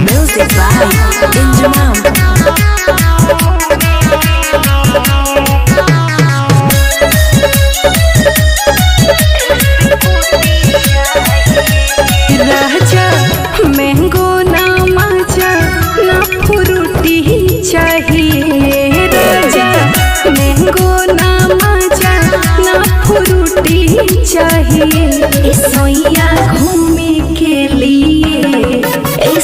Music by Injamam. Raja mango ना माजा ना फ्रूटी चाहिए। राजा मैंगो ना माजा ना फ्रूटी चाहिए। सोया घूमने के लिए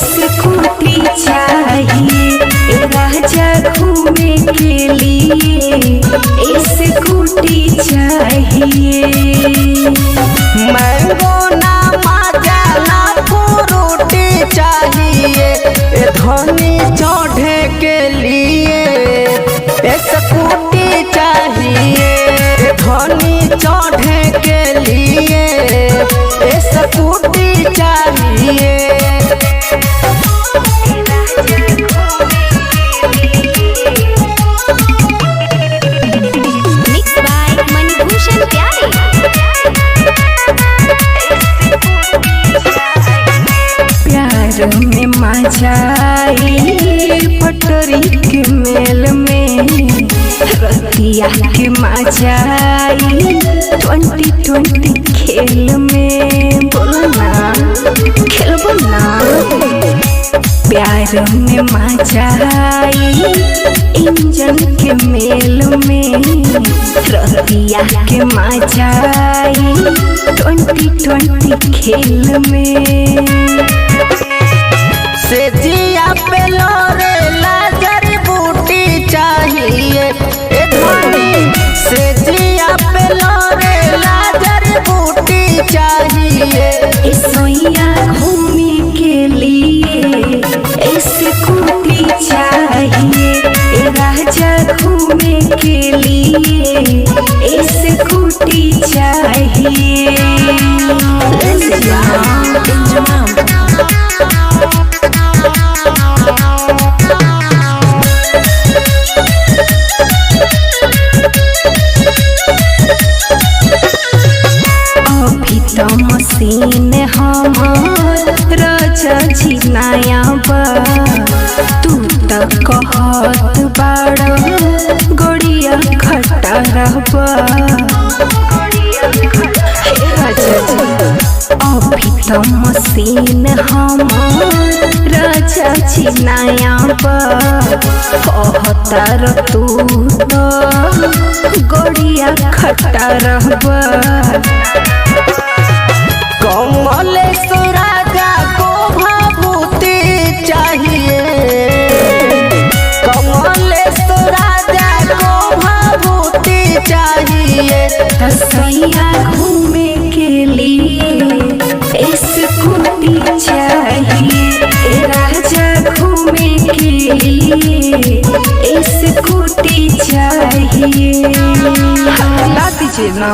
स्कूटी चाहिए। राजा घूमने के लिए स्कूटी चाहिए। मैंगो ना माजा ना फ्रूटी चाहिए। धनी चढ़े के लिए स्कूटी चाहिए। धनी चढ़े के लिए स्कूटी चाहिए। Mixed by Manibhushan Pyare. प्यार में मचाई पटरी के मेल में रतिया के मचाई 2020 खेल में। बोलो ना खेलबो ना। प्यार में मचाई इंजन के मेल में रतिया के मचाई 2020 खेल में। से जिया पे लोरे लाजर बूटी चाहिए। धनी से जिया पे लोरे लाजर बूटी चाहिए। सोया घूमने के लिए स्कूटी चाहिए। राजा घूमने के लिए स्कूटी चाहिए। अभी तो मशीन हमार राजा जी नया बा। तू तो कहत बाड़ गोड़िया खटा रहबा। राजा जी अभी तो मशीन हमार राजा जी नया बा। कहतार तू तो गोड़िया खटा रहबा। कमलेश्वर राजा को भाभूति चाहिए। कमलेश्वर राजा को भाभूति चाहिए। सैया घूमने के लिए स्कूटी चाहिए। राजा घूमने के लिए स्कूटी चाहिए। ला दीजिए ना।